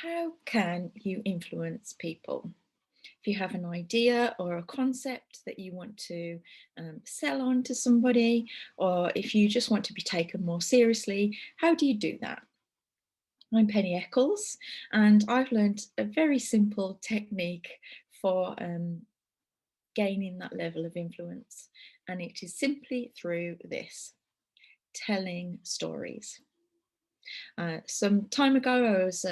How can you influence people? If you have an idea or a concept that you want to sell on to somebody, or if you just want to be taken more seriously, how do you do that? I'm Penny Eccles, and I've learned a very simple technique for gaining that level of influence, and it is simply through this: telling stories. Some time ago, I was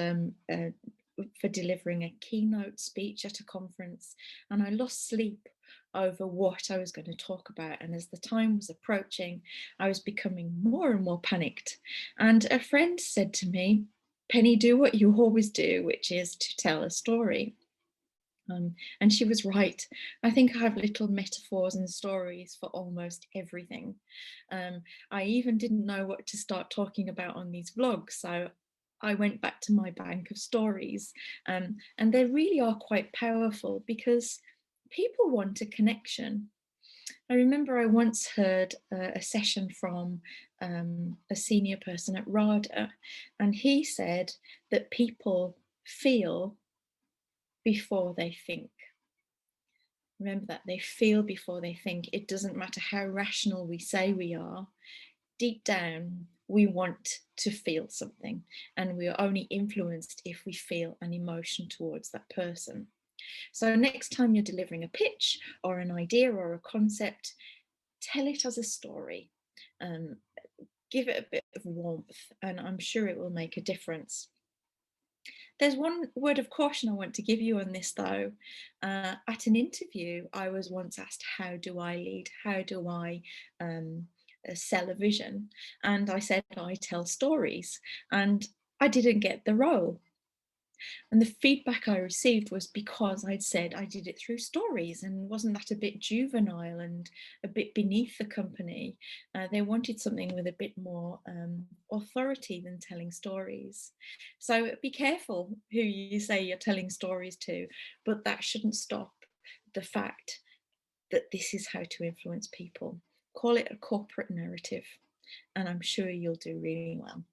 for delivering a keynote speech at a conference, and I lost sleep over what I was going to talk about. And as the time was approaching, I was becoming more and more panicked. And a friend said to me, "Penny, do what you always do, which is to tell a story." And she was right. I think I have little metaphors and stories for almost everything. Um, I even didn't know what to start talking about on these vlogs, so I went back to my bank of stories. And they really are quite powerful because people want a connection. I remember I once heard a session from a senior person at RADA, and he said that people feel before they think. Remember that they feel before they think. It doesn't matter how rational we say we are. Deep down, we want to feel something, and we are only influenced if we feel an emotion towards that person. So, next time you're delivering a pitch or an idea or a concept, tell it as a story. Um, Give it a bit of warmth, and I'm sure it will make a difference. There's one word of caution I want to give you on this, though. At an interview, I was once asked, "How do I lead? How do I sell a vision?" And I said, "I tell stories." And I didn't get the role. And the feedback I received was because I'd said I did it through stories, and wasn't that a bit juvenile and a bit beneath the company? They wanted something with a bit more authority than telling stories. So be careful who you say you're telling stories to, but that shouldn't stop the fact that this is how to influence people. Call it a corporate narrative, and I'm sure you'll do really well.